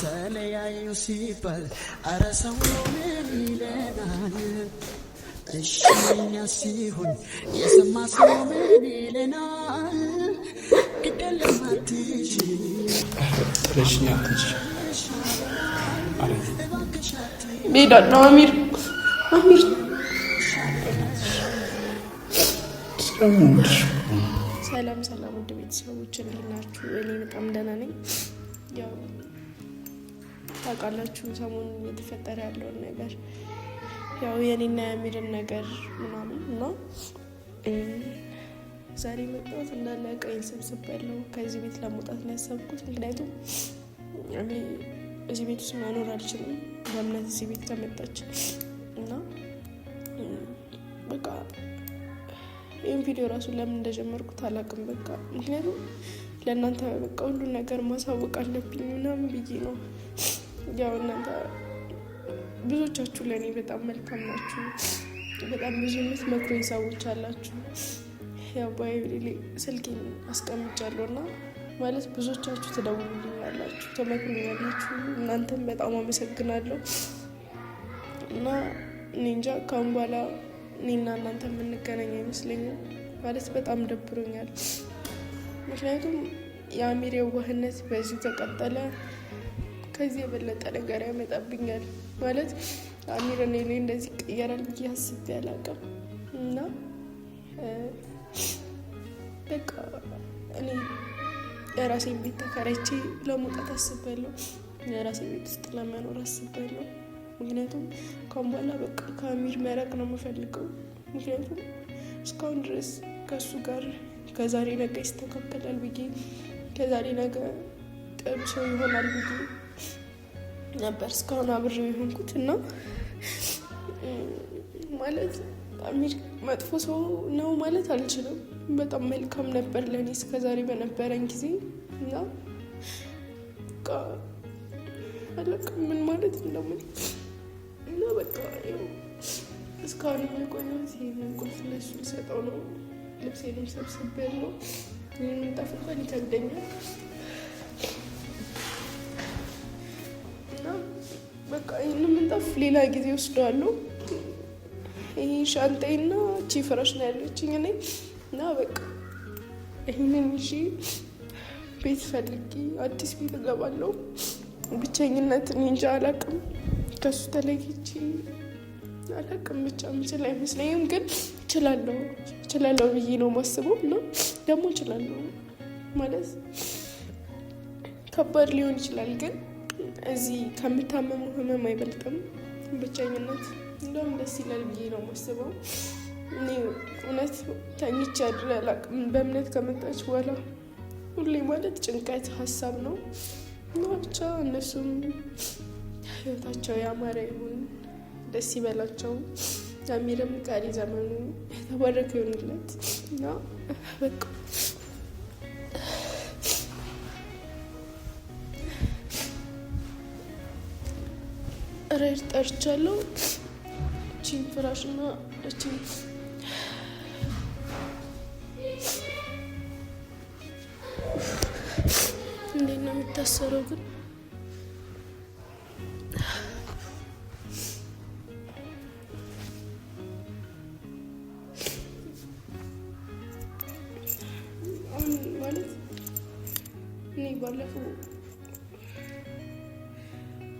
ተለያዩ ሲባል አረ ሰው ምን ይለናል? እሺ እኛ ሲሆን የሰማ ሰው ምን ይለናል? ግደለም አትሂጂ ረሽኛ አትሂጂ ሜዳ ነው አሚር ሰላም ሰላም ውድ ቤተሰቦች እንዴት ናችሁ? እኔ በጣም ደህና ነኝ። ያው ታውቃላችሁ ሰሞኑን እየተፈጠረ ያለውን ነገር ያው የኔና የአሚርን ነገር ምናምን እና ዛሬ መጣሁት እንዳለ ቀይን ሰብስብ ያለው ከዚህ ቤት ለመውጣት ነው ያሰብኩት። ምክንያቱም እኔ እዚህ ቤት ውስጥ መኖር አልችልም በእምነት እዚህ ቤት ከመጣች እና በቃ ይህን ቪዲዮ ራሱ ለምን እንደጀመርኩት አላውቅም። በቃ ምክንያቱም ለእናንተ በቃ ሁሉን ነገር ማሳወቅ አለብኝ ምናምን ብዬ ነው። ያው እናንተ ብዙዎቻችሁ ለእኔ በጣም መልካም ናችሁ። በጣም ብዙ የምትመክሩኝ ሰዎች አላችሁ። ያው ባይብሌ ስልኬን አስቀምጫለሁ እና ማለት ብዙዎቻችሁ ትደውሉልኝ ያላችሁ ተመክሩኝ ያላችሁ እናንተም በጣም አመሰግናለሁ። እና እኔ እንጃ ካሁን በኋላ እኔና እናንተ የምንገናኝ አይመስለኝም። ማለት በጣም ደብሮኛል። ምክንያቱም የአሚር የዋህነት በዚህ ተቀጠለ ከዚህ የበለጠ ነገር ያመጣብኛል። ማለት አሚር እኔ ላይ እንደዚህ ይቀየራል ብዬ አስቤ አላውቅም። እና በቃ እኔ የራሴን ቤት ተከራይቼ ለመውጣት አስቤያለሁ። የራሴን ቤት ውስጥ ለመኖር አስቤያለሁ። ምክንያቱም ካሁን በኋላ በቃ ከአሚር መራቅ ነው የምፈልገው። ምክንያቱም እስካሁን ድረስ ከእሱ ጋር ከዛሬ ነገ ይስተካከላል ብዬ ከዛሬ ነገ ጥሩ ሰው ይሆናል ብዬ ነበር እስካሁን አብሬው የሆንኩት እና ማለት አሚር መጥፎ ሰው ነው ማለት አልችልም። በጣም መልካም ነበር ለእኔ እስከዛሬ በነበረን ጊዜ እና በቃ አላውቅም ምን ማለት እንደምን እና በቃ ያው እስካሁን የቆየሁት ይሄንን ቁልፍ ለእሱ ልሰጠው ነው። ልብሴንም ሰብስቤያለሁ። ይህን ምንጣፍ እንኳን ይከብደኛል እና በቃ ይህን ምንጣፍ ሌላ ጊዜ ወስደዋለሁ። ይሄ ሻንጣዬና እቺ ፍራሽ ነው ያለችኝ እኔ እና በቃ ይህንን ይዤ ቤት ፈልጌ አዲስ ቤት እገባለሁ። ብቸኝነት እኔ እንጃ አላውቅም። ከሱ ተለይቼ አላውቅም። ብቻ ምችል አይመስለኝም፣ ግን እችላለሁ ብዬ ነው የማስበው እና ደግሞ እችላለሁ ማለት ከባድ ሊሆን ይችላል፣ ግን እዚህ ከምታመመው ህመም አይበልጥም ብቸኝነት። እንደውም ደስ ይላል ብዬ ነው የማስበው። እኔ እውነት ተኝቼ አድሬ አላውቅም። በእምነት ከመጣች በኋላ ሁሌ ማለት ጭንቀት ሀሳብ ነው እና ብቻ እነሱም ህይወታቸው ያማረ ይሁን፣ ደስ ይበላቸው። አሚርም ቀሪ ዘመኑ የተባረከ ይሆንለት እና በቃ ራይድ ጠርቻለሁ። እቺን ፍራሽና እቺን እንዴት ነው የሚታሰረው ግን? ማለት እኔ ባለፈው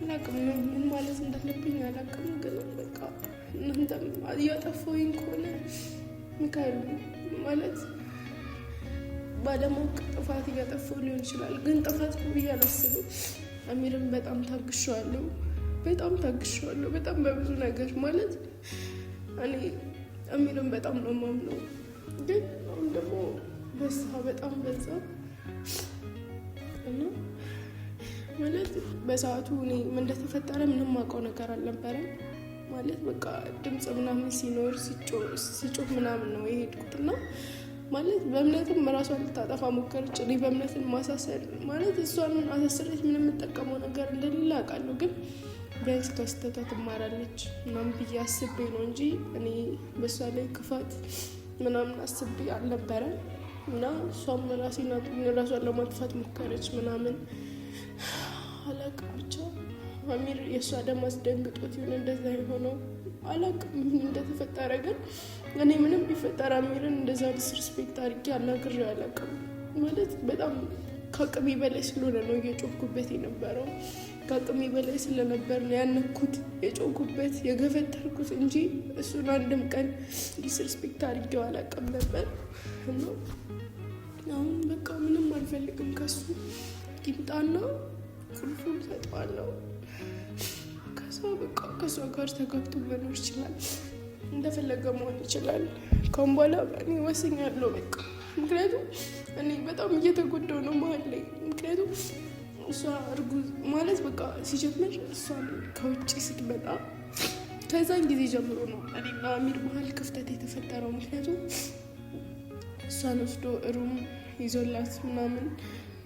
አላውቅም ምን ማለት እንዳለብኝ አላውቅም፣ ግን በቃ እናንተም እያጠፋሁኝ ከሆነ ምከሩ። ማለት ባለማወቅ ጥፋት እያጠፋሁ ሊሆን ይችላል፣ ግን ጥፋት ነው ብዬ አላስብም። አሚርም በጣም ታግሼዋለሁ፣ በጣም በብዙ ነገር ማለት እኔ አሚርም በጣም ነው የማምነው፣ ግን አሁን ደግሞ በዛ በጣም በዛ እና ማለት በሰዓቱ እኔ ምን እንደተፈጠረ ምንም አውቀው ነገር አልነበረም። ማለት በቃ ድምፅ ምናምን ሲኖር ሲጮህ ምናምን ነው የሄድኩትና ማለት በእምነትም ራሷን ልታጠፋ ሞከረች። እኔ በእምነትን ማሳሰር ማለት እሷን አሳስሬት ምንም የምጠቀመው ነገር እንደሌለ አውቃለሁ፣ ግን ቢያንስ ከስተቷ ትማራለች ምናምን ብዬ አስቤ ነው እንጂ እኔ በሷ ላይ ክፋት ምናምን አስቤ አልነበረም። እና እሷም ራሷን ለማጥፋት ሞከረች ምናምን አላውቅም ብቻ አሚር የእሷ ደግሞ አስደንግጦት ይሆን እንደዛ የሆነው አላውቅም ምን እንደተፈጠረ። ግን እኔ ምንም ቢፈጠር አሚርን እንደዛ ዲስሪስፔክት አድርጌ አናግሬው አላውቅም። ማለት በጣም ከአቅሜ በላይ ስለሆነ ነው እየጮኩበት የነበረው። ከአቅሜ በላይ ስለነበር ነው ያነኩት የጮኩበት የገፈተርኩት እንጂ እሱን አንድም ቀን ዲስሪስፔክት አድርጌው አላውቅም ነበር። እና አሁን በቃ ምንም አልፈልግም ከሱ ይምጣና ቁልፉን ሰጠዋለሁ። ከዛ በቃ ከሷ ጋር ተጋብቶ መኖር ይችላል፣ እንደፈለገ መሆን ይችላል። ከአሁን በኋላ እኔ ወስኛለሁ በቃ። ምክንያቱም እኔ በጣም እየተጎዳው ነው መሀል ላይ። ምክንያቱም እሷ እርጉዝ ማለት በቃ ሲጀምር እሷን ከውጭ ስትመጣ ከዛን ጊዜ ጀምሮ ነው እኔና አሚር መሀል ክፍተት የተፈጠረው። ምክንያቱም እሷን ወስዶ ሩም ይዞላት ምናምን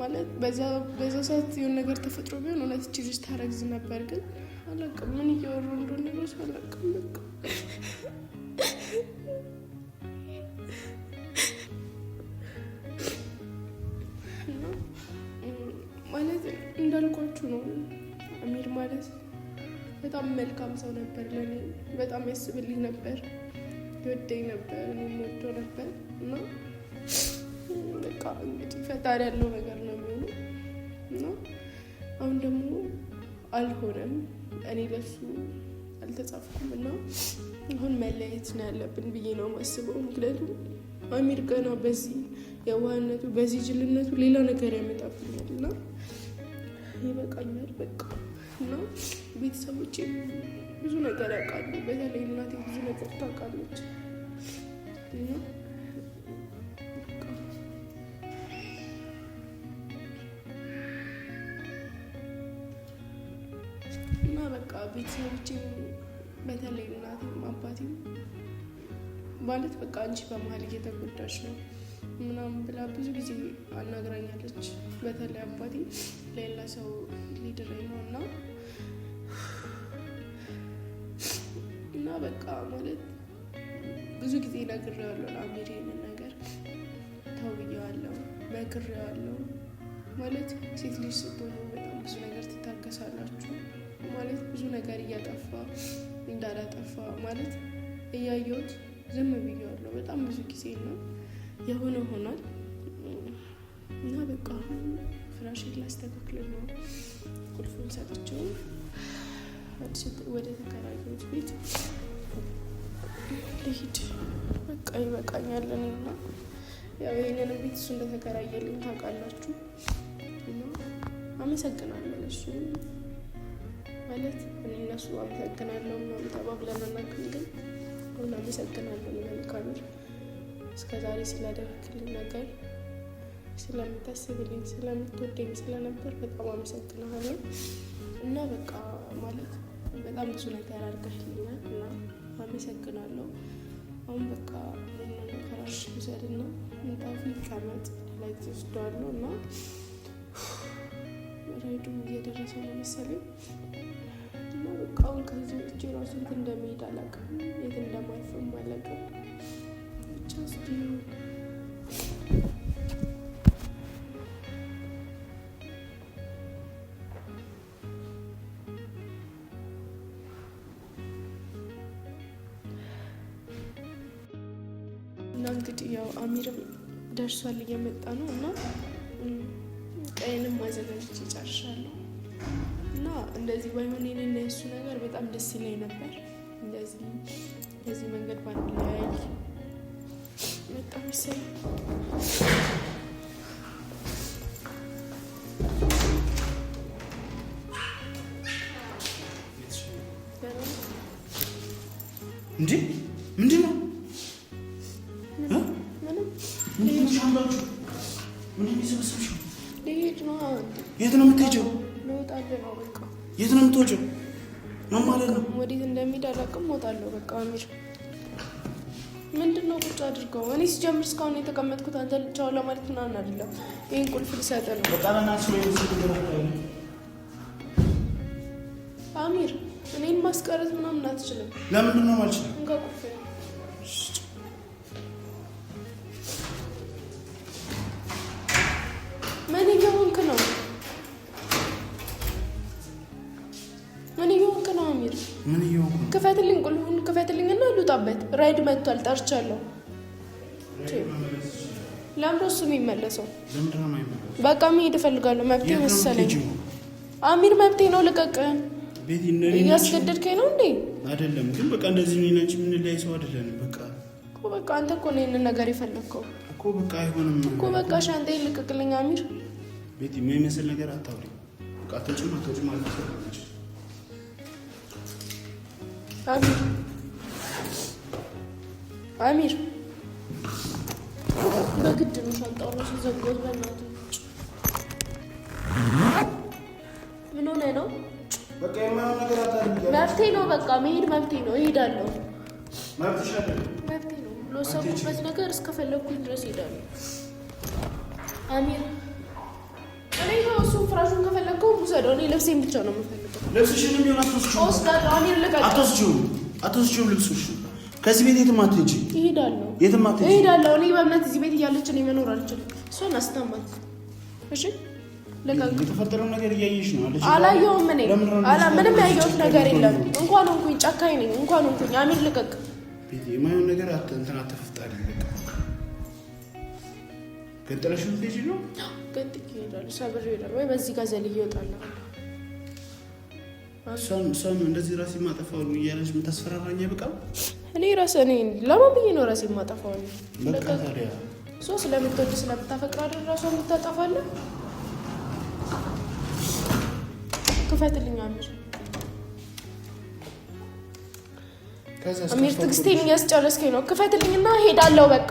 ማለት በዛ ሰዓት የሆነ ነገር ተፈጥሮ ቢሆን እውነት እቺ ልጅ ታረግዝ ነበር። ግን አላውቅም ምን እያወሩ እንደሆነ ራሱ አላውቅም። በቃ ማለት እንዳልኳችሁ ነው። አሚር ማለት በጣም መልካም ሰው ነበር ለኔ። በጣም ያስብልኝ ነበር፣ ይወደኝ ነበር፣ እኔም ወደው ነበር። እና በቃ እንግዲህ ፈጣሪ ያለው ነገር ነው የሚሆነው። እና አሁን ደግሞ አልሆነም፣ እኔ ለሱ አልተጻፍኩም እና አሁን መለየት ነው ያለብን ብዬ ነው የማስበው። ምክንያቱም አሚር ገና በዚህ የዋህነቱ በዚህ ጅልነቱ ሌላ ነገር ያመጣብኛል እና ይበቃኛል በቃ። እና ቤተሰቦቼ ብዙ ነገር ያውቃሉ፣ በተለይ እናቴ ብዙ ነገር ታውቃለች። እና በቃ ቤተሰቦቼ በተለይ እናቴም አባቴም ማለት በቃ አንቺ በመሀል እየተጎዳች ነው ምናምን ብላ ብዙ ጊዜ አናግራኛለች። በተለይ አባቴ ሌላ ሰው ሊድረኝ ነው እና በቃ ማለት ብዙ ጊዜ ነግሬዋለሁ ለአሚር ይሄንን ነገር ተው ብዬዋለሁ፣ መክሬዋለሁ። ማለት ሴት ልጅ ስትሆኑ በጣም ብዙ ነገር ትታገሳላችሁ። ማለት ብዙ ነገር እያጠፋ እንዳላጠፋ ማለት እያየሁት ዝም ብዬዋለሁ በጣም ብዙ ጊዜ ነው የሆነ ሆኗል። እና በቃ ፍራሽን ላስተካክል ነው ቁልፉን ሰጥቼው አዲስ ወደ ተከራዮች ቤት ልሂድ። በቃ ይበቃኛል። እኔና ያው ይሄንን ቤት እሱ እንደተከራየልኝ ታውቃላችሁ። እና አመሰግናለሁ ለሱ ማለት እኔ እነሱ አመሰግናለሁ ምናምን ተባብለን አናውቅም፣ ግን አሁን አመሰግናለሁ ለካሚር እስከዛሬ ስላደረክልኝ ነገር፣ ስለምታስብልኝ፣ ስለምትወደኝ ስለነበር በጣም አመሰግናለሁ። እና በቃ ማለት በጣም ብዙ ነገር አድርገህልኛል እና አመሰግናለሁ። አሁን በቃ ይህንን ፍራሽ ውሰድና ምንጣፉ ይቀመጥ ላይ ትወስደዋለሁ እና ራይዱ እየደረሰ ነው መሰለኝ። እና በቃ አሁን ከዚህ ወጥቼ ራሱ የት እንደሚሄድ አላውቅም፣ የት እንደማይፈም አላውቅም። ብቻ እስኪ እና እንግዲህ ያው አሚርም ደርሷል እየመጣ ነው እና ቀይንም ማዘጋጀት ይጨርሻለሁ። እና እንደዚህ ባይሆን የኔና የሱ ነገር በጣም ደስ ይለኝ ነበር። እንደዚህ በዚህ መንገድ ባንለያይ በጣም ይሰኝ። እንዴ ምንድን ነው? የት ነው የምትሄጂው? የት ነው የምትወጪው? ምን ማለት ነው? ወዴት እንደሚሄድ አላውቅም። እወጣለሁ በቃ። አሚር ምንድን ነው ቁጭ አድርገው? እኔ ሲጀምር እስካሁን የተቀመጥኩት አንተ ልቻው ለማለት ምናምን አይደለም። ይህን ቁልፍ ልሰጥህ ነው። በቃ በእናትሽ ወይ አሚር እኔን ማስቀረት ምናምን አትችልም። ለምንድን ነው የማልችለው? እንካ ቁልፍ ምን እየሆንክ ነው? ምን ይሆንክ ነው አሚር? ምን ይሆንክ? ክፈትልኝ፣ ቁልፉን ክፈትልኝና ልውጣበት። ራይድ መጥቷል፣ ጠርቻለሁ። ለምን እሱ የሚመለሰው? ለምንድን ነው የማይመለሰው? በቃ መሄድ እፈልጋለሁ። መብቴ መሰለኝ አሚር፣ መብቴ ነው። ልቀቅ። ቤቲ እንደኔ እያስገደድከኝ ነው እንዴ? አይደለም ግን በቃ እንደዚህ ነው እንጂ ምን ላይ ሰው አይደለም። በቃ አንተ እኮ ነው ይሄንን ነገር የፈለግከው እኮ። በቃ አይሆንም እኮ። በቃ ሻንጣዬን ልቀቅልኝ አሚር። ቤቲ የማይመስል ነገር አታውሪ። በቃ አትወጪም ማለት ነው። አሚር አሚር፣ በግድ ነው ሻንጣው ነው ሲዘጋው። በእናትህ ምን ሆነ ነው? በቃ የማይሆን ነገር አታድርጊ። መብቴ ነው። በቃ መሄድ መብቴ ነው። እሄዳለሁ። መብትሽ አይደለም። መብቴ ነው። ለወሰንኩበት ነገር እስከፈለግኩኝ ድረስ እሄዳለሁ። አሚር፣ እኔ እሱን ፍራሹን ከፈለግከው ውሰደው። እኔ ልብሴን ብቻ ነው የምፈልገው። ልብስሽንም ቢሆን አትወስጂውም። እወስዳለሁ። አሚር ልቀቅ። አትወስጂውም ልብስሽን። ከዚህ ቤት የትም አትሄጂ። እሄዳለሁ። የትም አትሄጂ። እሄዳለሁ። እኔ በእምነት እዚህ ቤት እያለች እኔ መኖር አልችልም። እሷን አስታማት። እሺ ልቀቅ። የተፈጠረውን ነገር እያየሽ ነው አለች። አላየሁም። እኔ ምንም ያየሁት ነገር የለም። እንኳን ሆንኩኝ ጨካኝ ነኝ። እንኳን ሆንኩኝ። አሚር ልቀቅ። ቤቲ የማይሆን ነገር እንትን አትፍጣሪ። ገንጥለሽ ልትሄጂ ነው? ገንጥዬ እሄዳለሁ። ሰብሬ እሄዳለሁ። ወይ በዚህ ጋር ዘልዬ እወጣለሁ። እሷም እንደዚህ ራሴ ማጠፋው እያለች የምታስፈራራኝ በቃ። እኔ ለማን ብዬ ነው ራሴ ማጠፋው? በቃ ታዲያ እሷ ስለምትወድ ስለምታፈቅር አይደል ራሷ የምታጠፋለህ? ክፈትልኝ አሚር። አሚር ትዕግስቴን እያስጨረስከኝ ነው። ክፈትልኝና ሄዳለሁ። በቃ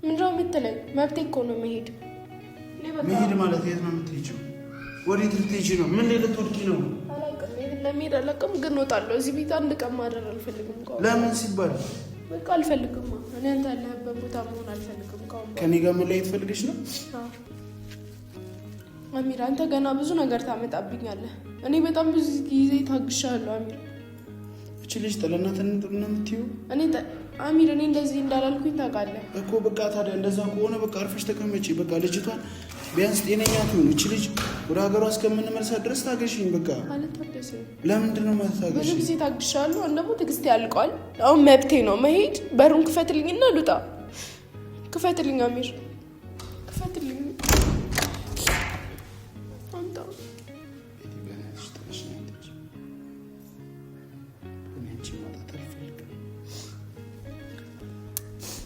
ምንድን ነው የምትለኝ? መብቴ እኮ ነው መሄድ። መሄድ ማለት የት ነው የምትሄጂው? ወዴት ልትሄጂ ነው? ምን ላይ ልትወድቂ ነው? አላውቅም። ለመሄድ አላውቅም፣ ግን እወጣለሁ። እዚህ ቤት አንድ ቀን ማደር አልፈልግም። ለምን ሲባል? በቃ አልፈልግም። እኔ አንተ ያለህበት ቦታ መሆን አልፈልግም። ከኔ ጋር መለየት ፈልገሽ ነው? አሚር፣ አንተ ገና ብዙ ነገር ታመጣብኛለህ። እኔ በጣም ብዙ ጊዜ ታግሻለሁ አሚር። እቺ ልጅ ጥለናትን ነው የምትይው? አሚር፣ እኔ እንደዚህ እንዳላልኩኝ ታውቃለህ እኮ። በቃ ታዲያ እንደዛ ከሆነ በቃ አርፈሽ ተቀመጪ። በቃ ልጅቷን ቢያንስ ጤነኛ ትሁን። እቺ ልጅ ወደ ሀገሯ እስከምንመልሳት ድረስ ታገሽኝ። በቃ አልታገስም። ለምንድን ነው የማትታገሺ? ብዙ ጊዜ ታግሻለሁ። አሁን ደግሞ ትዕግስቴ ያልቀዋል። አሁን መብቴ ነው መሄድ። በሩን ክፈትልኝና ልውጣ። ክፈትልኝ አሚር፣ ክፈትልኝ።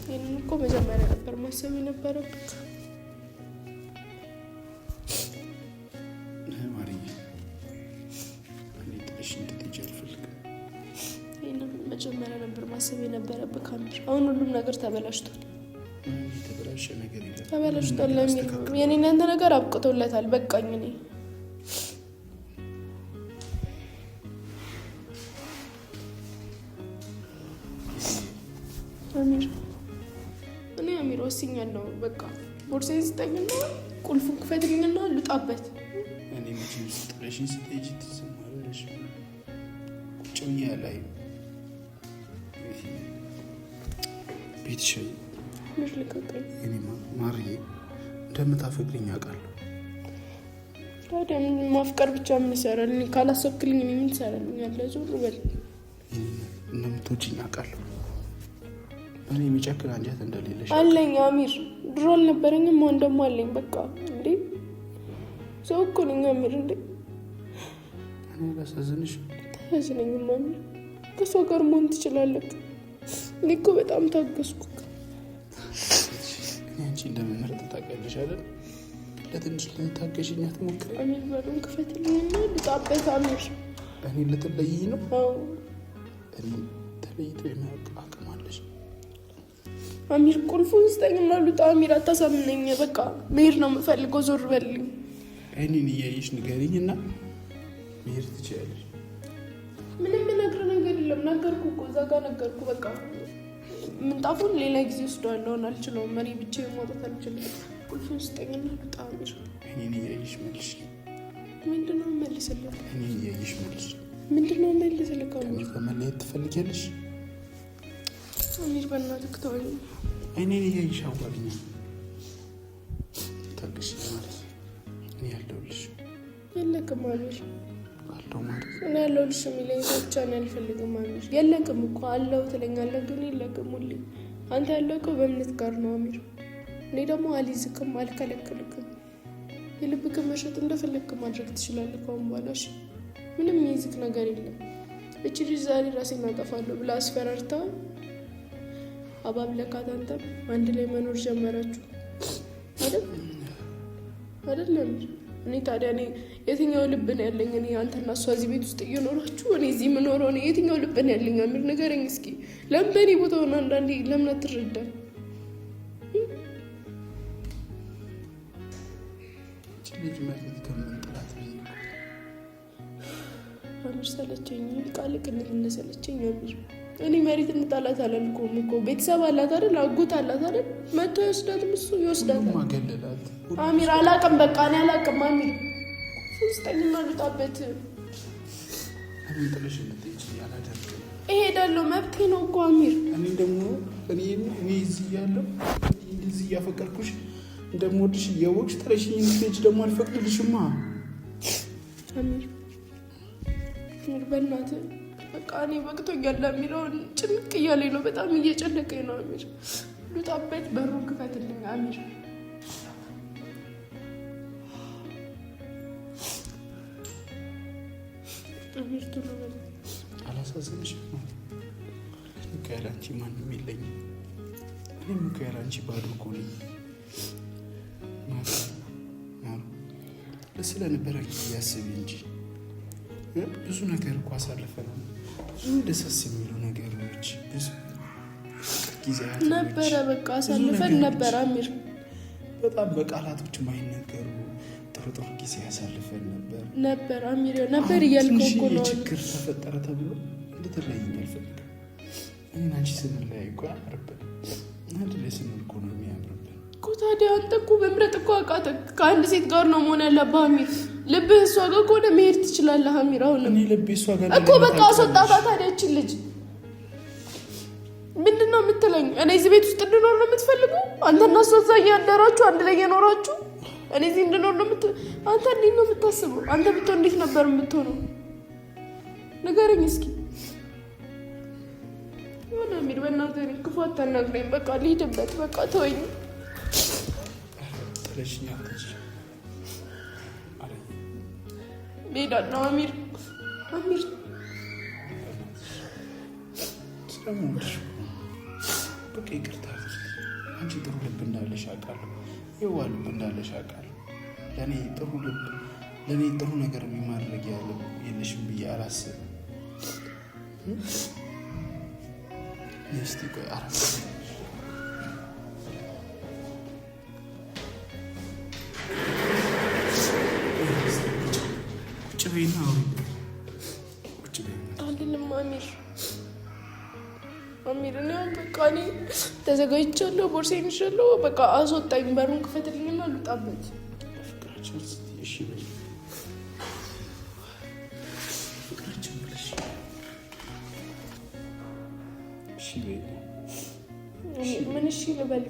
ይህንን እኮ መጀመሪያ ነበር ማሰብ የነበረበት። ይህንን መጀመሪያ ነበር ማሰብ የነበረበት ካሚር። አሁን ሁሉም ነገር ተበላሽቷል። ተበላሽቷል። የኔ እናንተ ነገር አብቅቶለታል። በቃኝ። እኔ አሚር ወስኛለሁ። በቃ ቦርሳዬን ስጠኝና ቁልፉን ክፈትልኝና ልውጣበት። እኔ መቼም ስጥለሽኝ ስትሄጂ ትሰማለሽ። ቁጭ ብዬ ላይ ቤትሽን ምሽ ልቀቀኝ። እኔ ማርዬ እንደምታፈቅሪኝ አውቃለሁ። ታዲያ ማፍቀር ብቻ ምን ይሰራል? ካላሰብክልኝ እኔ ምን ትሰራልኛለህ? ዞር በል። እንደምትወጂኝ አውቃለሁ። እኔ የሚጨክን አንጀት እንደሌለሽ አለኝ አሚር። ድሮ አልነበረኝም፣ አሁን ደግሞ አለኝ። በቃ እንዴ ሰው እኮ ነኝ አሚር። እንዴ እኔ ላሳዝንሽ? ታሳዝነኝም አሚር። ከሷ ጋር መሆን ትችላለህ። እኔ እኮ በጣም ታገስኩ። እኔ አንቺ እንደምመርጥ ታውቂያለሽ አይደል? ለትንሽ ልታገሽኝ አትሞክሪ አሚር። በሩን ክፈትልኝና ልውጣበት አሚር። እኔ ልትለይኝ ነው? አዎ እኔ ተለይቶ የማያውቅ አቅም አለሽ አሚር። ቁልፉን ስጠኝና ልውጣ አሚር። አታሳምነኝ። በቃ መሄድ ነው የምፈልገው። ዞር በልኝ። እኔን እያየሽ ንገሪኝና መሄድ ትችያለሽ። ምንም ነገር የለም። ነገርኩ እኮ እዛ ጋር ነገርኩ። በቃ ምንጣፉን ሌላ ጊዜ ወስደዋለሁ። አልችለውም። እኔ ብቻዬን መውጣት አልችልም። ቁልፉን ስጠኝና ልውጣ አሚር። እኔን እያየሽ መልሽ። ምንድን ነው መልስልህ? እኔን እያየሽ መልሽ። ምንድን ነው መልስልህ? ከእኔ ጋር መለየት ትፈልጊያለሽ? አሚር በእናትህ ተወኝ። እኔን እያየሽ አዋሪኝ። ታገሽ ማለት እኔ ያለሁልሽ። የለክም አሚር አለው ማለት እኔ ያለሁልሽ የሚለኝ ብቻ ነው አልፈልግም አሚር የለክም እኮ አለው ትለኛለህ ግን የለክም ሁሌ አንተ ያለከው በእምነት ጋር ነው አሚር እኔ ደግሞ አልይዝክም አልከለክልክም የልብክም መሸጥ እንደፈለክ ማድረግ ትችላለህ ከአሁን በኋላ እሺ ምንም የሚይዝክ ነገር የለም እቺ ልጅ ዛሬ ራሴን አጠፋለሁ ብላ አስፈራርታ አባብለካት አንተም አንድ ላይ መኖር ጀመራችሁ አይደለም እኔ ታዲያ እኔ የትኛው ልብ ነው ያለኝ እኔ አንተና እሷ እዚህ ቤት ውስጥ እየኖራችሁ እኔ እዚህ የምኖረው እኔ የትኛው ልብ ነው ያለኝ አሚር ንገረኝ እስኪ ለምን በእኔ ቦታ ሆነ አንዳንዴ ለምን አትረዳም ልጅ ማለት ከመንጥላት አሚር ሰለቸኝ ቃልቅ እንደሰለቸኝ አሚር እኔ መሬት እንጣላት አላልኩም እኮ ቤተሰብ አላት አይደል አጎት አላት አይደል መጥቶ ይወስዳትም እሱ ይወስዳታል ማገለላት አሚር አላቅም በቃ እኔ አላቅም አሚር ሶስተኛ ልጣበት እኔ ጥለሽ ልትሄጂ አላደርግም እሄዳለሁ መብቴ ነው እኮ አሚር እኔ ደግሞ እኔ እዚህ ያለው እንደዚህ ያፈቀርኩሽ እንደምወድሽ እያወቅሽ ጥለሽኝ ልትሄጂ ደግሞ አልፈቅድልሽማ አሚር በእናትህ በቃ እኔ ወቅቶኛል የሚለውን ጭንቅ እያለኝ ነው በጣም እየጨነቀኝ ነው አሚር ልጣበት በሩን ክፈትልኝ አሚር አሚር ቶሎ በል አላሳዝንሽም ከያላንቺ ማንም የለኝም እኔም ከያላንቺ ባዶ እኮ ነኝ ስለነበረ ያስብ እንጂ ብዙ ነገር እኮ አሳልፈናል ብዙ ደስ የሚሉ ነገሮች ብዙ ጊዜያት ነበረ በቃ አሳልፈን ነበር አሚር በጣም በቃላቶች ማይነገሩ ጥሩ ጊዜ ያሳልፈን ነበር አሚር ነበር እያልከው እኮ ነው ችግር ተፈጠረ ተብሎ እንደተለያየን አልፈልግም እኔና አንቺ ስንለያይ እኮ ያምርብን አንድ ላይ ስንል እኮ ነው የሚያምርብን እኮ ታዲያ አንተ እኮ በምረጥ እኮ አቃተህ ከአንድ ሴት ጋር ነው መሆን ያለብህ አሚር ልብህ እሷ ጋር ከሆነ መሄድ ትችላለህ አሚር አሁን እኔ ልቤ እሷ ጋር እኮ በቃ አስወጣታ ታዲያ እቺ ልጅ ምንድነው የምትለኝ እኔ እዚህ ቤት ውስጥ እንድኖር ነው የምትፈልገው አንተና እሷ እዛ እያደራችሁ አንድ ላይ እየኖራችሁ እኔ እዚህ እንድኖር ነው አንተ እንዴት ነው የምታስበው አንተ ብትሆን እንዴት ነበር የምትሆነው ንገረኝ እስኪ ሆነ አሚር በእናትህ ክፉ አታናግረኝ በቃ ልሂድበት በቃ ተወኝ ጥለሽኝ አትሄጂ ሄዳለሁ አሚር ስለምወድሽ በቃ ይቅርታ አንቺ ጥሩ ልብ እንዳለሽ አውቃለሁ የዋህ ልብ እንዳለሽ አውቃለሁ ለእኔ ጥሩ ነገር የሚማድረግ የለሽም ብዬ አላስብም እስቲ ቆይ አረፍ ቁጭቤና አልልም አሚር እኔ በቃ እኔ ተዘጋጅቻለሁ ቦርሴን ይዣለሁ በቃ አስወጣኝ በሩን ክፈትልኝና ልውጣበት ፍቅራችን እሺ በይ ፍቅራችን ብለሽ እሺ በይ ምን እሺ ልበል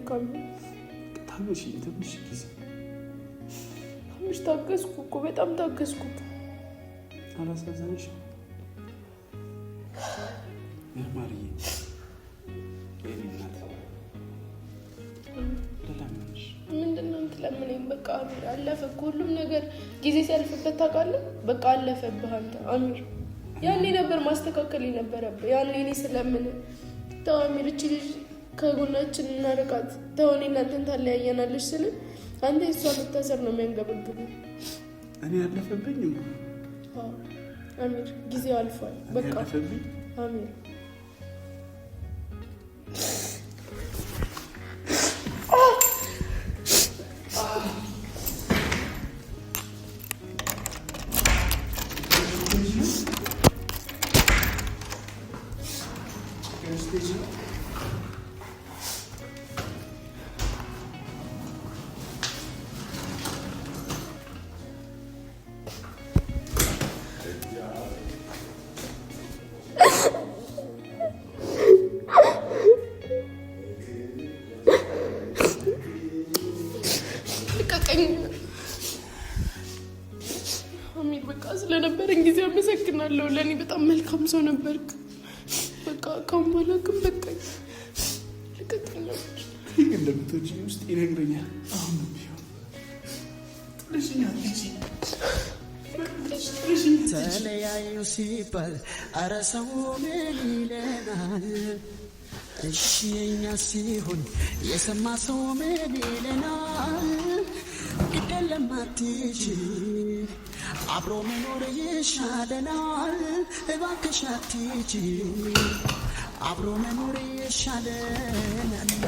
ታገሺ ትንሽ ጊዜ ትንሽ ታገስኩ እኮ በጣም ታገስኩ አላሳዘንሽም ማርዬ የኔ እናት ለለምንሽ ምንድነው የምትለምነኝ በቃ አሚር አለፈ ሁሉም ነገር ጊዜ ሲያልፍበት ታውቃለህ በቃ አለፈብህ አንተ አሚር ያኔ ነበር ማስተካከል የነበረብህ ያኔ እኔ ስለምን ተው አሚር እቺ ልጅ ከጎናችን እናርቃት ተው እኔ እናንተን ታለያየናለች ስል አንተ እሷ መታሰር ነው የሚያንገበግበው እኔ ያለፈብኝ አሚር ጊዜው አልፏል በቃ አሚር ፋሚሊ በቃ ስለነበረን ጊዜ አመሰግናለሁ። ለእኔ በጣም መልካም ሰው ነበርክ። በቃ ካሁን በኋላ ግን በቃ ልቀጥል ነበር። እንደምትወጂኝ ውስጥ ይነግረኛል። አሁን ነው ቢሆን ተለያዩ ሲባል ኧረ ሰው ምን ይለናል? እሺ የኛ ሲሆን የሰማ ሰው ምን ይለናል? ግደለም አትሂጂ አብሮ መኖር ይሻለናል። እባክሽ አትሂጂ አብሮ መኖር ይሻለናል።